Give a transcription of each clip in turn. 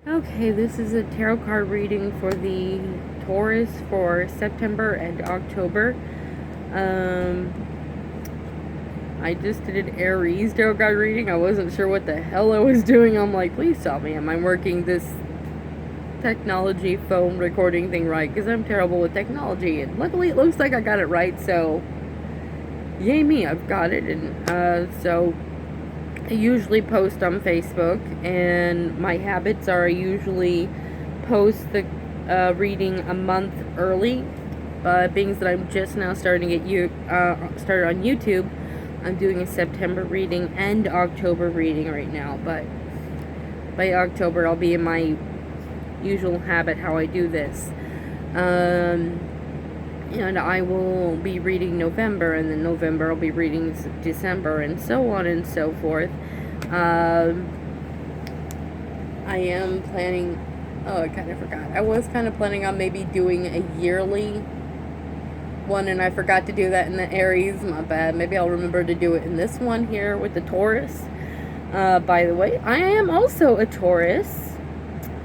Okay, this is a tarot card reading for the Taurus for September and October. I just did an Aries tarot card reading. I wasn't sure what the hell I was doing. I'm like, please tell me, am I working this technology phone recording thing right? Because I'm terrible with technology. And luckily it looks like I got it right, so yay me, I've got it. And so I usually post on Facebook, and my habits are I usually post the reading a month early. Being that I'm just now starting to get started on YouTube, I'm doing a September reading and October reading right now. But by October, I'll be in my usual habit how I do this. And I will be reading November, and then November I'll be reading December, and so on and so forth. I am planning, I kind of forgot. I was kind of planning on maybe doing a yearly one, and I forgot to do that in the Aries. My bad. Maybe I'll remember to do it in this one here with the Taurus. By the way, I am also a Taurus,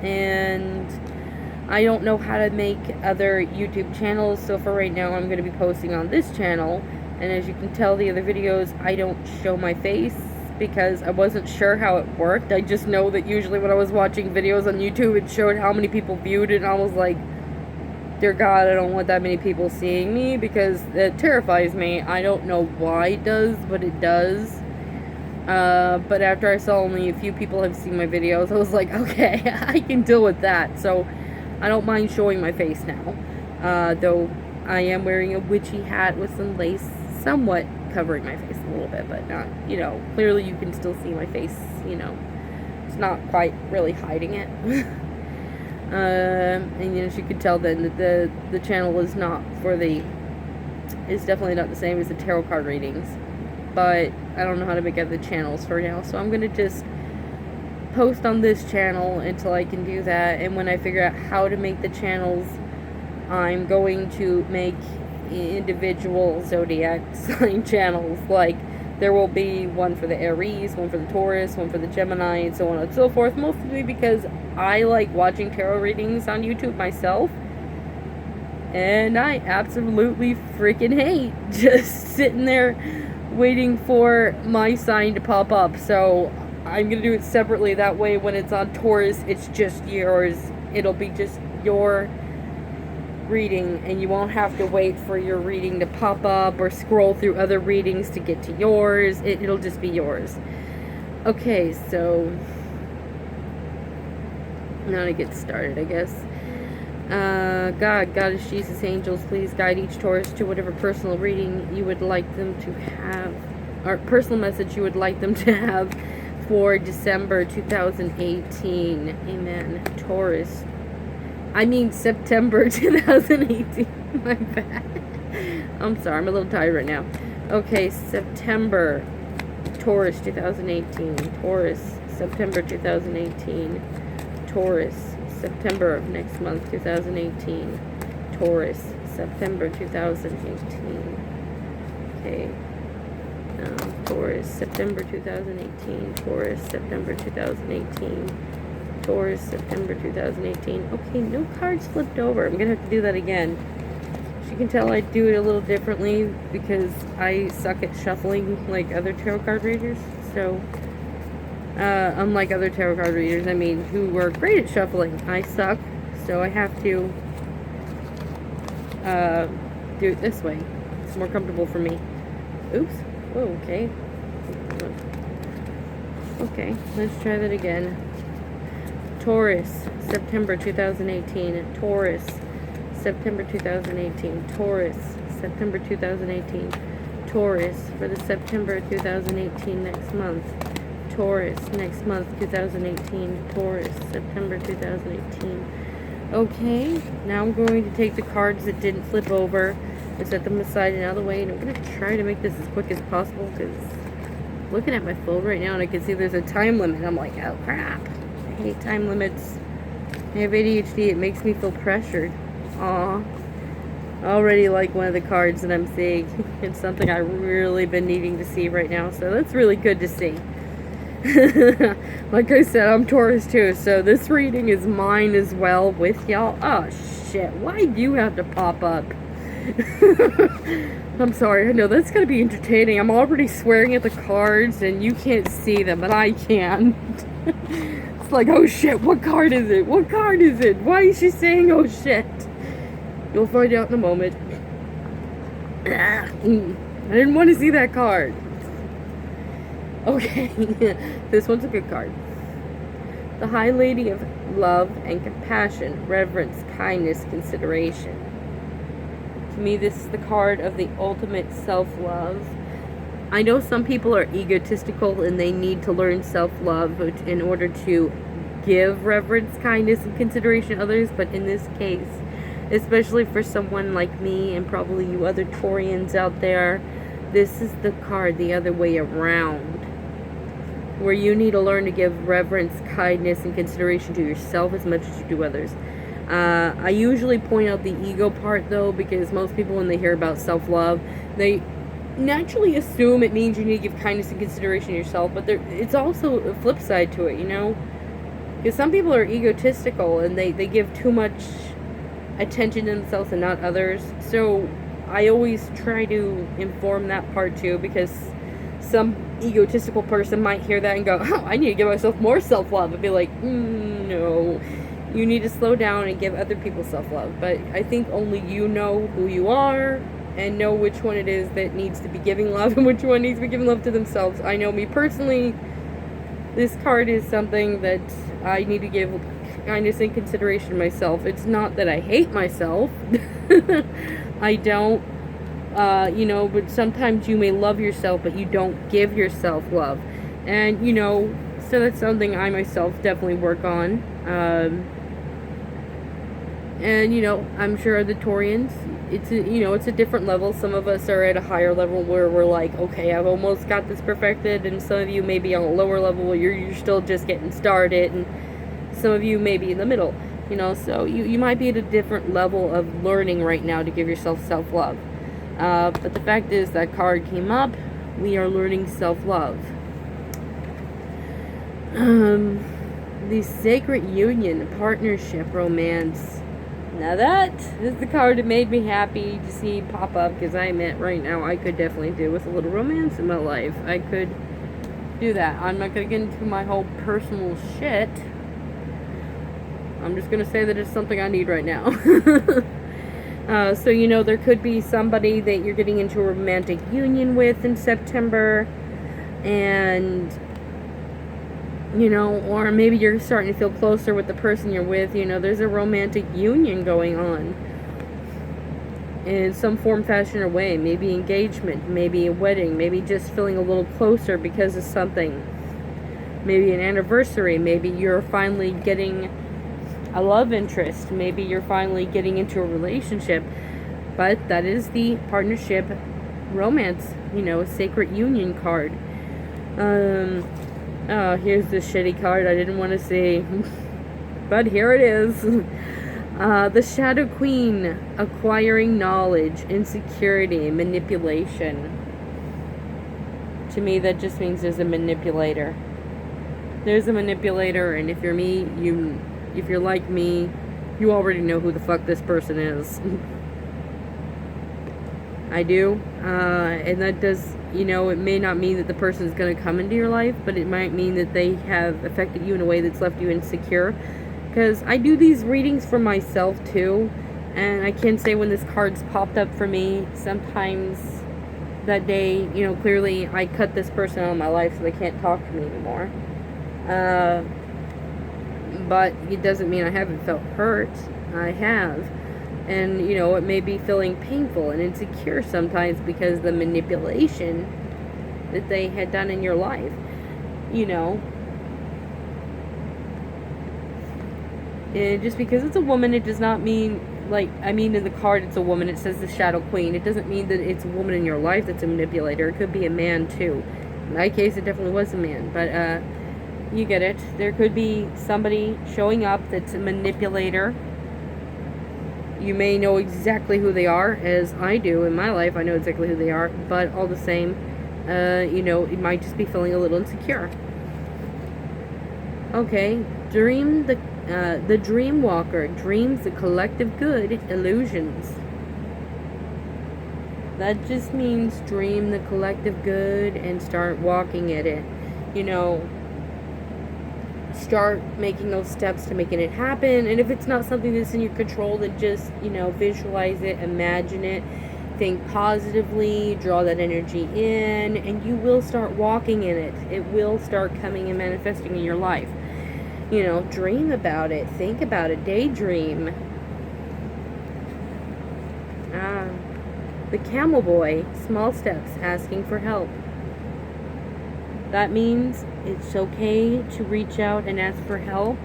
and I don't know how to make other YouTube channels, so for right now I'm going to be posting on this channel. And as you can tell, the other videos I don't show my face because I wasn't sure how it worked. I just know that usually when I was watching videos on YouTube, it showed how many people viewed it, and I was like, dear God, I don't want that many people seeing me because it terrifies me. I don't know why it does, but it does. But after I saw only a few people have seen my videos, I was like, okay, I can deal with that. So I don't mind showing my face now. Though I am wearing a witchy hat with some lace somewhat covering my face a little bit, but not, clearly you can still see my face, it's not quite really hiding it. And as you can tell, then the channel is definitely not the same as the tarot card readings, but I don't know how to make other channels for now, so I'm gonna just post on this channel until I can do that. And when I figure out how to make the channels, I'm going to make individual zodiac sign channels. Like, there will be one for the Aries, one for the Taurus, one for the Gemini, and so on and so forth, mostly because I like watching tarot readings on YouTube myself, and I absolutely freaking hate just sitting there waiting for my sign to pop up. So I'm going to do it separately. That way when it's on Taurus, it's just yours. It'll be just your reading, and you won't have to wait for your reading to pop up or scroll through other readings to get to yours. It'll just be yours. Okay, so now to get started, I guess. God, Goddess, Jesus, angels, please guide each Taurus to whatever personal reading you would like them to have, or personal message you would like them to have for December 2018. Amen. Taurus. I mean September 2018. My bad. I'm sorry, I'm a little tired right now. Okay, September. Taurus 2018. Taurus. September 2018. Taurus. September of next month 2018. Taurus. September 2018. Okay. Taurus. September 2018. Taurus. September 2018. Taurus, September 2018. Okay, no cards flipped over. I'm going to have to do that again. As you can tell, I do it a little differently because I suck at shuffling like other tarot card readers. So, unlike other tarot card readers, who are great at shuffling, I suck. So I have to do it this way. It's more comfortable for me. Oops. Whoa, okay. Okay, let's try that again. Taurus, September 2018. Taurus, September 2018. Taurus, September 2018. Taurus, for the September 2018 next month. Taurus, next month 2018. Taurus, September 2018. Okay, now I'm going to take the cards that didn't flip over and set them aside and out of the way, and I'm going to try to make this as quick as possible because looking at my phone right now and I can see there's a time limit. I'm like, oh crap. I hate time limits. I have ADHD. It makes me feel pressured. Aw. I already like one of the cards that I'm seeing. It's something I've really been needing to see right now, so that's really good to see. Like I said, I'm Taurus too, so this reading is mine as well with y'all. Oh shit, why do you have to pop up? I'm sorry, I know that's gonna be entertaining. I'm already swearing at the cards and you can't see them, but I can. It's like, oh shit, what card is it? What card is it? Why is she saying oh shit? You'll find out in a moment. I didn't want to see that card. Okay, this one's a good card. The High Lady of Love and Compassion, Reverence, Kindness, Consideration. To me, this is the card of the ultimate self-love. I know some people are egotistical and they need to learn self-love in order to give reverence, kindness, and consideration to others, but in this case, especially for someone like me and probably you other Taurians out there, this is the card the other way around, where you need to learn to give reverence, kindness, and consideration to yourself as much as you do others. I usually point out the ego part, though, because most people, when they hear about self-love, they naturally assume it means you need to give kindness and consideration to yourself, but it's also a flip side to it, you know? Because some people are egotistical, and they give too much attention to themselves and not others. So I always try to inform that part, too, because some egotistical person might hear that and go, oh, I need to give myself more self-love, and be like, no, you need to slow down and give other people self-love. But I think only you know who you are and know which one it is that needs to be giving love and which one needs to be giving love to themselves. I know me personally, this card is something that I need to give kindness and consideration to myself. It's not that I hate myself. I don't. You know, but sometimes you may love yourself, but you don't give yourself love. And, you know, so that's something I myself definitely work on. And, you know, I'm sure the Taurians, it's a different level. Some of us are at a higher level where we're like, okay, I've almost got this perfected. And some of you may be on a lower level where you're still just getting started. And some of you may be in the middle, you know, so you might be at a different level of learning right now to give yourself self-love. But the fact is that card came up. We are learning self-love. The Sacred Union, Partnership, Romance. Now that is the card that made me happy to see pop up, because I admit right now I could definitely do with a little romance in my life. I could do that. I'm not going to get into my whole personal shit. I'm just going to say that it's something I need right now. So, you know, there could be somebody that you're getting into a romantic union with in September, and, you know, or maybe you're starting to feel closer with the person you're with. You know, there's a romantic union going on in some form, fashion, or way. Maybe engagement, maybe a wedding, maybe just feeling a little closer because of something. Maybe an anniversary, maybe you're finally getting a love interest, maybe you're finally getting into a relationship. But that is the partnership romance, you know, Sacred Union card. Oh, here's the shitty card I didn't want to see. But here it is. The Shadow Queen, acquiring knowledge, insecurity, manipulation. To me, that just means there's a manipulator. There's a manipulator, and if you're me, if you're like me, you already know who the fuck this person is. I do. And that does, you know, it may not mean that the person's going to come into your life, but it might mean that they have affected you in a way that's left you insecure. Because I do these readings for myself too, and I can say when this card's popped up for me, sometimes that day, you know, clearly I cut this person out of my life so they can't talk to me anymore. But it doesn't mean I haven't felt hurt. I have. And, you know, it may be feeling painful and insecure sometimes because the manipulation that they had done in your life, you know. And just because it's a woman, it does not mean, like, I mean, in the card it's a woman, it says the Shadow Queen. It doesn't mean that it's a woman in your life that's a manipulator. It could be a man, too. In my case, it definitely was a man. But, you get it. There could be somebody showing up that's a manipulator. You may know exactly who they are, as I do in my life. I know exactly who they are, but all the same, you know, it might just be feeling a little insecure. Okay, the dream walker dreams the collective good illusions. That just means dream the collective good and start walking at it. You know, start making those steps to making it happen. And if it's not something that's in your control, then just, visualize it, imagine it, think positively, draw that energy in, and you will start walking in it. It will start coming and manifesting in your life. Dream about it, think about it, daydream. The camel boy, small steps, asking for help. That means it's okay to reach out and ask for help.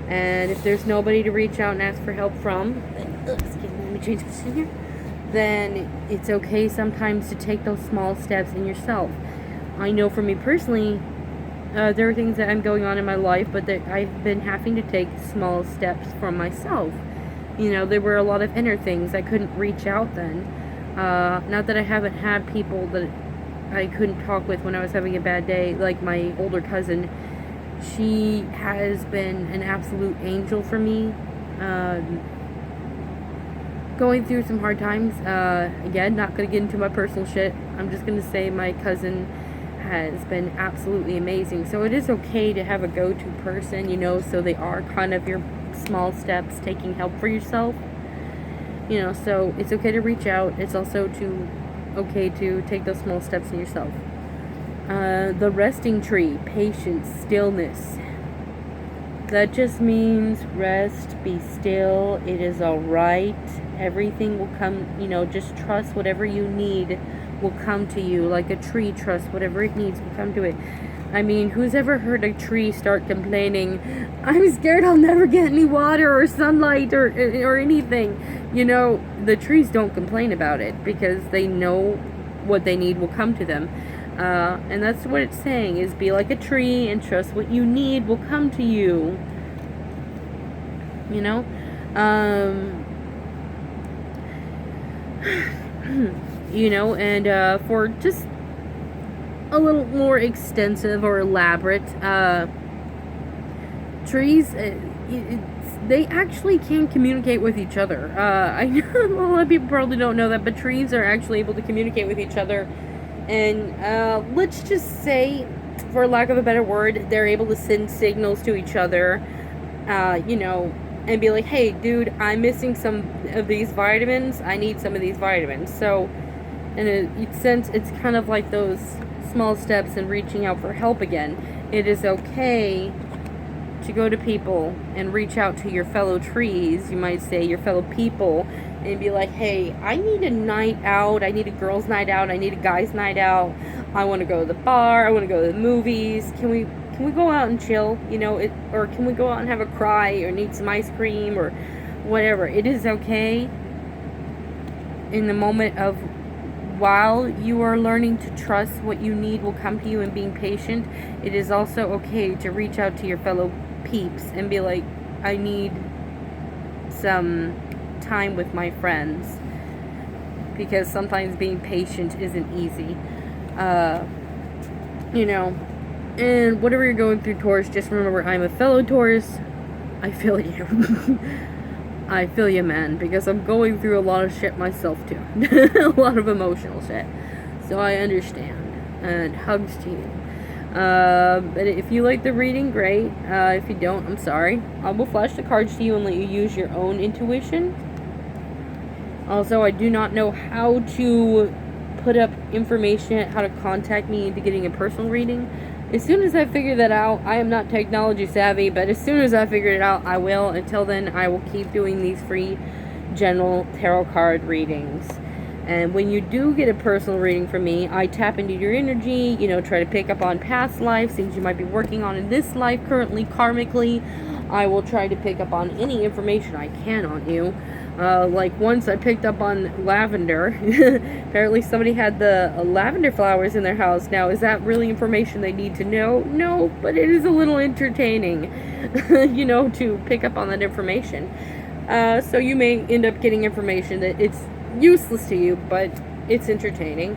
And if there's nobody to reach out and ask for help from, then, let me change position here. Then it's okay sometimes to take those small steps in yourself. I know for me personally, there are things that I'm going on in my life, but that I've been having to take small steps for myself. There were a lot of inner things I couldn't reach out then. Not that I haven't had people that I couldn't talk with when I was having a bad day, like my older cousin. She has been an absolute angel for me. Going through some hard times. Again, not going to get into my personal shit. I'm just going to say my cousin has been absolutely amazing. So it is okay to have a go-to person, so they are kind of your small steps taking help for yourself. So it's okay to reach out. It's also okay to take those small steps in yourself. The resting tree, patience, stillness. That just means rest, be still, it is alright. Everything will come, just trust whatever you need will come to you. Like a tree, trust whatever it needs will come to it. I mean, who's ever heard a tree start complaining, I'm scared I'll never get any water or sunlight or anything? The trees don't complain about it because they know what they need will come to them. And that's what it's saying, is be like a tree and trust what you need will come to you. And for just a little more extensive or elaborate, trees, they actually can communicate with each other. I know a lot of people probably don't know that, but trees are actually able to communicate with each other. And let's just say, for lack of a better word, they're able to send signals to each other, and be like, hey, dude, I'm missing some of these vitamins. I need some of these vitamins. So, in a sense, it's kind of like those small steps in reaching out for help again. It is okay to go to people and reach out to your fellow trees, you might say, your fellow people, and be like, hey, I need a night out, I need a girls' night out, I need a guys' night out, I want to go to the bar, I want to go to the movies, can we go out and chill, or can we go out and have a cry, or need some ice cream, or whatever. It is okay in the moment of, while you are learning to trust what you need will come to you and being patient, it is also okay to reach out to your fellow peeps and be like, I need some time with my friends, because sometimes being patient isn't easy. And whatever you're going through, Taurus, just remember, I'm a fellow Taurus. I feel you. I feel you, man, because I'm going through a lot of shit myself too. A lot of emotional shit. So I understand. And hugs to you. But if you like the reading, great. If you don't, I'm sorry. I will flash the cards to you and let you use your own intuition. Also, I do not know how to put up information, how to contact me into getting a personal reading. As soon as I figure that out, I am not technology savvy, but as soon as I figure it out, I will. Until then, I will keep doing these free general tarot card readings. And when you do get a personal reading from me, I tap into your energy, try to pick up on past lives, things you might be working on in this life currently, karmically. I will try to pick up on any information I can on you. Like once I picked up on lavender. Apparently somebody had the lavender flowers in their house. Now, is that really information they need to know? No, but it is a little entertaining, to pick up on that information. So you may end up getting information that it's useless to you, but it's entertaining.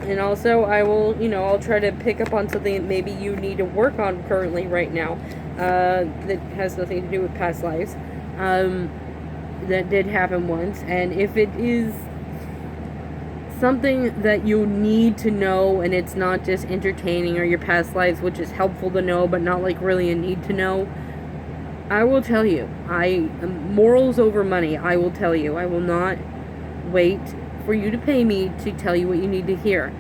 And also, I will, I'll try to pick up on something that maybe you need to work on currently right now, that has nothing to do with past lives, that did happen once. And if it is something that you need to know and it's not just entertaining, or your past lives, which is helpful to know but not like really a need to know, I will tell you. Morals over money. I will tell you. I will not wait for you to pay me to tell you what you need to hear.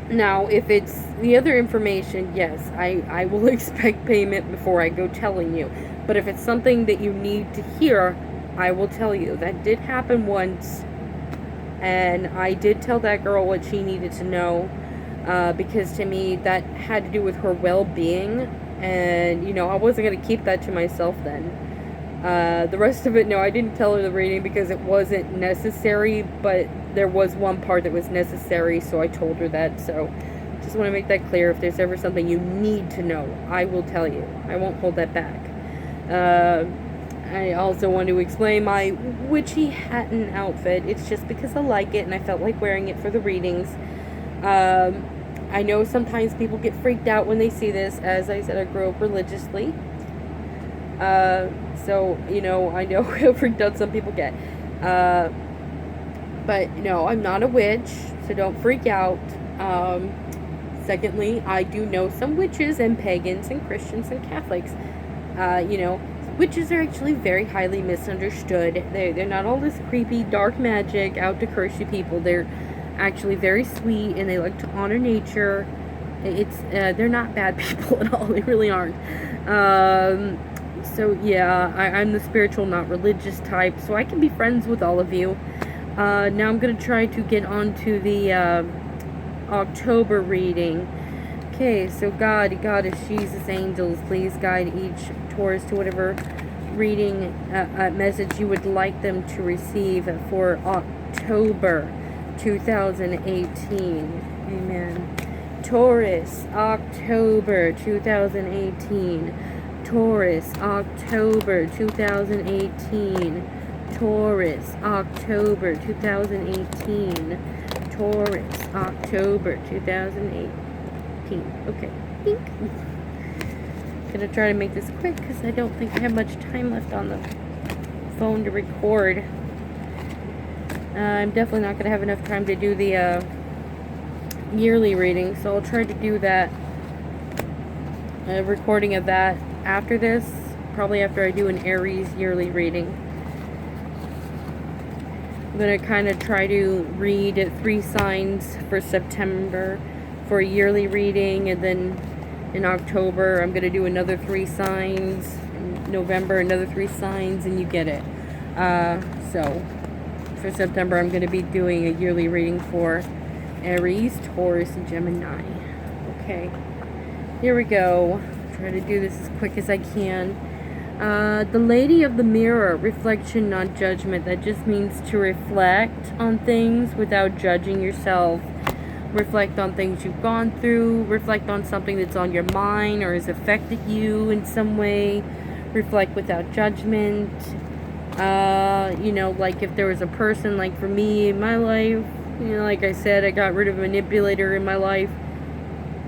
Now, if it's the other information, yes, I will expect payment before I go telling you. But if it's something that you need to hear, I will tell you. That did happen once, and I did tell that girl what she needed to know, because to me that had to do with her well-being, and I wasn't going to keep that to myself then. The rest of it, no, I didn't tell her the reading because it wasn't necessary, but there was one part that was necessary, so I told her that. So just want to make that clear. If there's ever something you need to know, I will tell you. I won't hold that back. I also want to explain my witchy hatton outfit. It's just because I like it and I felt like wearing it for the readings. I know sometimes people get freaked out when they see this. As I said, I grew up religiously. So, I know how freaked out some people get. But, no, I'm not a witch, so don't freak out. Secondly, I do know some witches and pagans and Christians and Catholics. Witches are actually very highly misunderstood. They're not all this creepy, dark magic, out to curse you people. They're actually very sweet, and they like to honor nature. They're not bad people at all. They really aren't. So yeah, I'm the spiritual, not religious type, so I can be friends with all of you. Now I'm going to try to get on to the October reading. Okay, so God, Goddess, Jesus, angels, please guide each Taurus to whatever reading message you would like them to receive for October 2018. Amen. Taurus, October 2018. Taurus, October 2018. Taurus, October 2018. Taurus, October 2018. Okay. Think. Gonna try to make this quick because I don't think I have much time left on the phone to record. I'm definitely not gonna have enough time to do the yearly reading, so I'll try to do that recording of that after this, probably after I do an Aries yearly reading. I'm going to kind of try to read 3 signs for September for a yearly reading, and then in October I'm going to do another 3 signs, in November another 3 signs, and you get it. So for September I'm going to be doing a yearly reading for Aries, Taurus, and Gemini. Okay, here we go. Try to do this as quick as I can. The Lady of the Mirror, reflection, not judgment. That just means to reflect on things without judging yourself. Reflect on things you've gone through. Reflect on something that's on your mind or has affected you in some way. Reflect without judgment. Like if there was a person, like for me in my life, like I said, I got rid of a manipulator in my life.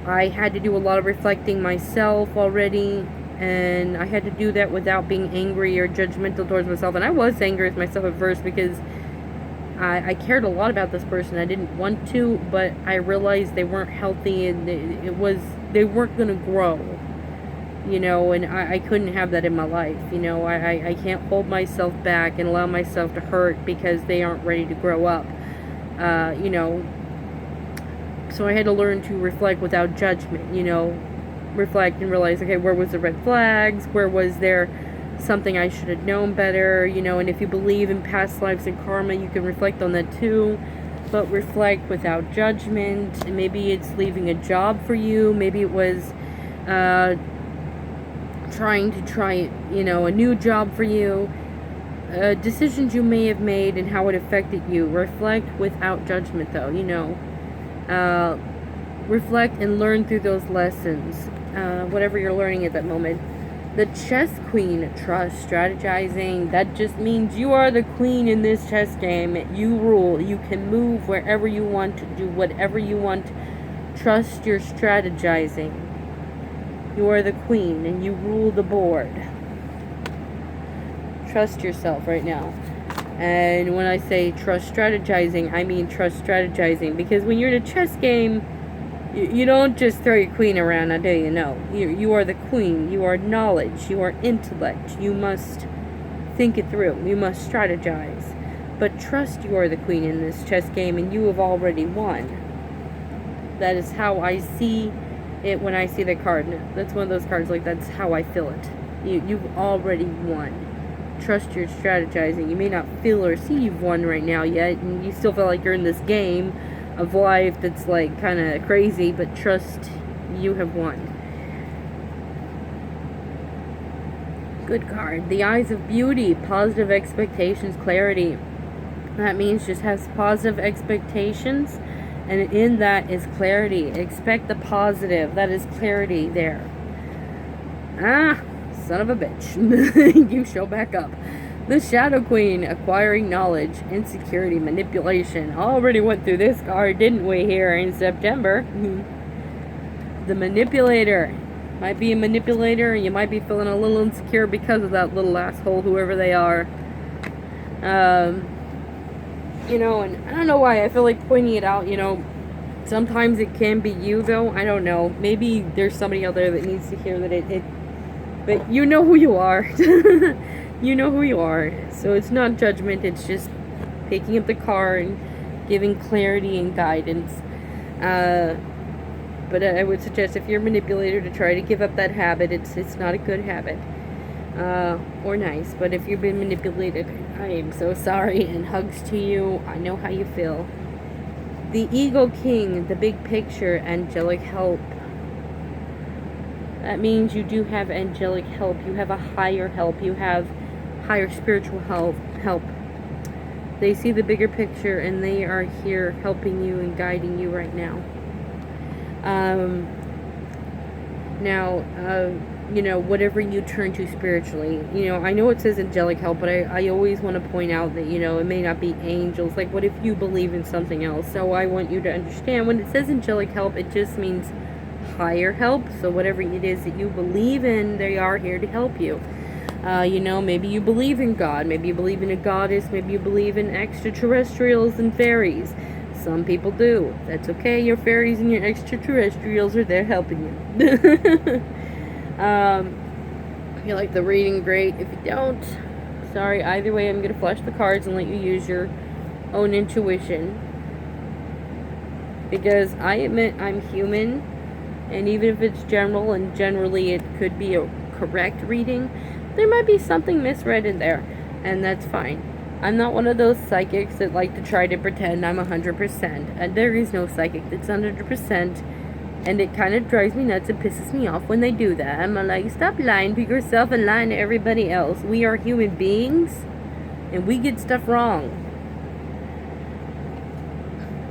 I had to do a lot of reflecting myself already, and I had to do that without being angry or judgmental towards myself. And I was angry with myself at first because I cared a lot about this person. I didn't want to, but I realized they weren't healthy, and they weren't going to grow, and I couldn't have that in my life. I can't hold myself back and allow myself to hurt because they aren't ready to grow up, So I had to learn to reflect without judgment, reflect and realize, okay, where was the red flags? Where was there something I should have known better? And if you believe in past lives and karma, you can reflect on that too. But reflect without judgment. And maybe it's leaving a job for you. Maybe it was trying a new job for you. Decisions you may have made and how it affected you. Reflect without judgment, though, reflect and learn through those lessons, whatever you're learning at that moment. The chess queen, trust, strategizing. That just means you are the queen in this chess game. You rule. You can move wherever you want, to do whatever you want. Trust your strategizing. You are the queen and you rule the board. Trust yourself right now. And when I say trust strategizing, I mean trust strategizing. Because when you're in a chess game, you don't just throw your queen around, I do you know. You are the queen. You are knowledge. You are intellect. You must think it through. You must strategize. But trust you are the queen in this chess game and you have already won. That is how I see it when I see the card. That's one of those cards, like, that's how I feel it. You've already won. Trust your strategizing. You may not feel or see you've won right now yet, and you still feel like you're in this game of life that's like kind of crazy, but trust you have won. Good card. The Eyes of Beauty. Positive expectations, clarity. That means just have positive expectations, and in that is clarity. Expect the positive. That is clarity there. Ah, son of a bitch. You show back up. The Shadow Queen, acquiring knowledge, insecurity, manipulation. Already went through this card, didn't we, here in September? The Manipulator. Might be a manipulator, and you might be feeling a little insecure because of that little asshole, whoever they are. You know, and I don't know why I feel like pointing it out, you know. Sometimes it can be you, though. I don't know. Maybe there's somebody out there that needs to hear that but you know who you are. You know who you are. So it's not judgment. It's just picking up the card and giving clarity and guidance. But I would suggest if you're a manipulator to try to give up that habit. It's not a good habit. Or nice. But if you've been manipulated, I am so sorry. And hugs to you. I know how you feel. The Eagle King, the big picture, angelic help. That means you do have angelic help. You have a higher help. You have higher spiritual help. They see the bigger picture and they are here helping you and guiding you right now. You know, whatever you turn to spiritually, you know, I know it says angelic help, but I always want to point out that, you know, it may not be angels. Like, what if you believe in something else? So I want you to understand when it says angelic help, it just means higher help. So whatever it is that you believe in, they are here to help you. You know, maybe you believe in God, maybe you believe in a goddess, maybe you believe in extraterrestrials and fairies. Some people do. That's okay. Your fairies and your extraterrestrials are there helping you. If you like the reading, great. If you don't, sorry. Either way, I'm going to flush the cards and let you use your own intuition. Because I admit I'm human, and even if it's general, and generally it could be a correct reading, there might be something misread in there, and that's fine. I'm not one of those psychics that like to try to pretend I'm 100%, and there is no psychic that's 100%, and it kind of drives me nuts and pisses me off when they do that. I'm like, stop lying to yourself and lying to everybody else. We are human beings, and we get stuff wrong.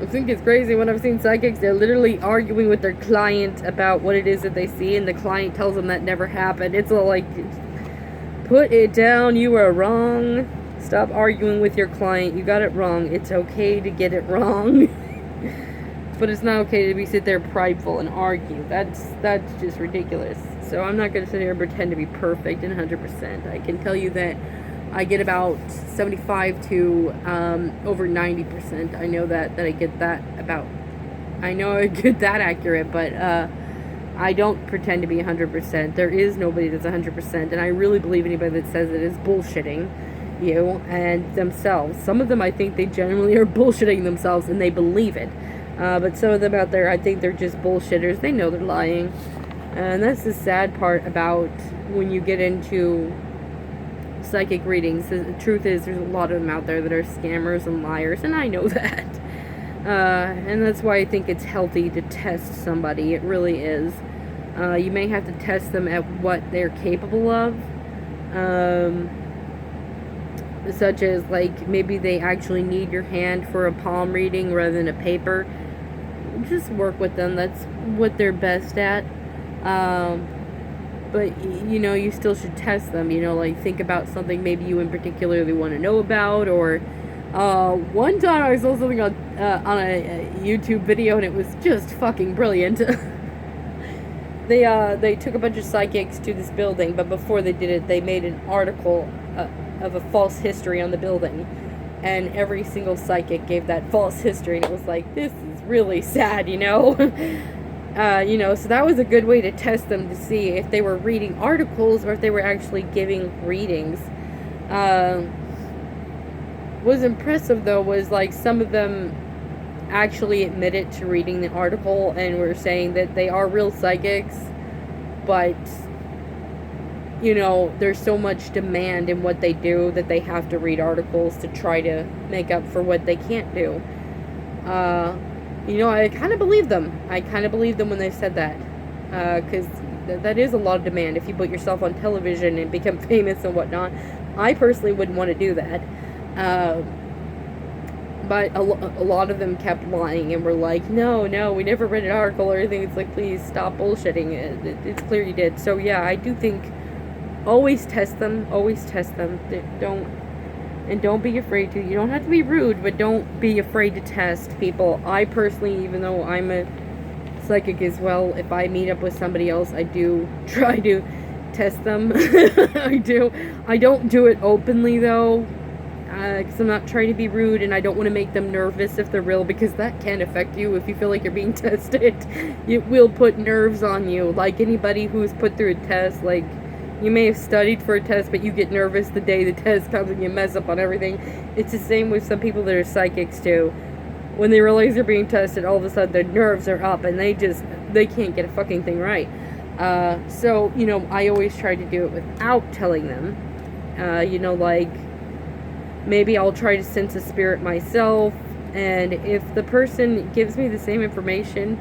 I think it's crazy when I've seen psychics, they're literally arguing with their client about what it is that they see, and the client tells them that never happened. It's all like, put it down, you are wrong. Stop arguing with your client. You got it wrong. It's okay to get it wrong. But it's not okay to sit there prideful and argue. That's just ridiculous. So I'm not going to sit here and pretend to be perfect and 100%. I can tell you that I get about 75 to over 90%. I know that I get that about. I know I get that accurate, but I don't pretend to be 100%. There is nobody that's 100%, and I really believe anybody that says it is bullshitting you and themselves. Some of them, I think they genuinely are bullshitting themselves and they believe it. But some of them out there, I think they're just bullshitters. They know they're lying. And that's the sad part about when you get into psychic readings. The truth is, there's a lot of them out there that are scammers and liars, and I know that. And that's why I think it's healthy to test somebody. It really is. You may have to test them at what they're capable of. Such as, like, maybe they actually need your hand for a palm reading rather than a paper. Just work with them. That's what they're best at. but you know, you still should test them. You know, like think about something maybe you in particularly want to know about, or one time I saw something on a YouTube video and it was just fucking brilliant. They took a bunch of psychics to this building, but before they did it, they made an article of a false history on the building, and every single psychic gave that false history, and it was like, this is really sad, you know. You know, so that was a good way to test them to see if they were reading articles or if they were actually giving readings. Was impressive though was like some of them actually admitted to reading the article and were saying that they are real psychics, but you know, there's so much demand in what they do that they have to read articles to try to make up for what they can't do. You know, I kind of believe them. I kind of believe them when they said that, because that is a lot of demand. If you put yourself on television and become famous and whatnot, I personally wouldn't want to do that. But a lot of them kept lying and were like, no, we never read an article or anything. It's like, please stop bullshitting. It's clear you did. So yeah, I do think always test them. Don't be afraid to. You don't have to be rude, but don't be afraid to test people. I personally, even though I'm a psychic as well, if I meet up with somebody else, I do try to test them. I do. I don't do it openly though, because I'm not trying to be rude, and I don't want to make them nervous if they're real, because that can affect you. If you feel like you're being tested, it will put nerves on you. Like anybody who's put through a test, like, you may have studied for a test, but you get nervous the day the test comes and you mess up on everything. It's the same with some people that are psychics too. When they realize they're being tested, all of a sudden their nerves are up and they can't get a fucking thing right. So, you know, I always try to do it without telling them. You know, like, maybe I'll try to sense a spirit myself, and if the person gives me the same information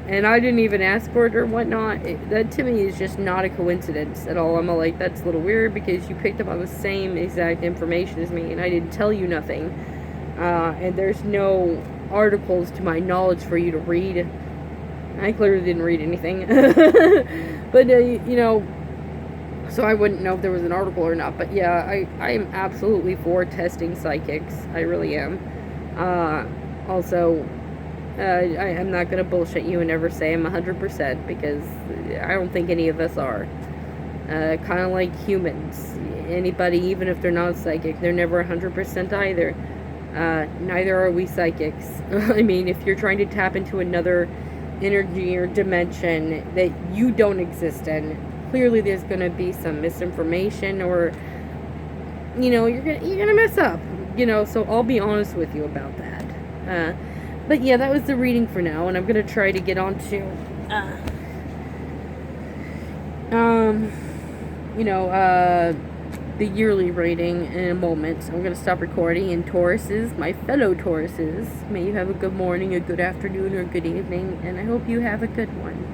and I didn't even ask for it or whatnot, that to me is just not a coincidence at all. I'm all like, that's a little weird because you picked up on the same exact information as me and I didn't tell you nothing. And there's no articles to my knowledge for you to read. I clearly didn't read anything. But, you know, so I wouldn't know if there was an article or not. But yeah, I am absolutely for testing psychics. I really am. Also, I'm not going to bullshit you and never say I'm 100%, because I don't think any of us are. Kind of like humans. Anybody, even if they're not psychic, they're never 100% either. Neither are we psychics. I mean, if you're trying to tap into another energy or dimension that you don't exist in, clearly there's going to be some misinformation, or, you know, you're gonna mess up. You know, so I'll be honest with you about that. But yeah, that was the reading for now, and I'm gonna try to get on to, you know, the yearly reading in a moment. So I'm gonna stop recording. And Tauruses, my fellow Tauruses, may you have a good morning, a good afternoon, or a good evening, and I hope you have a good one.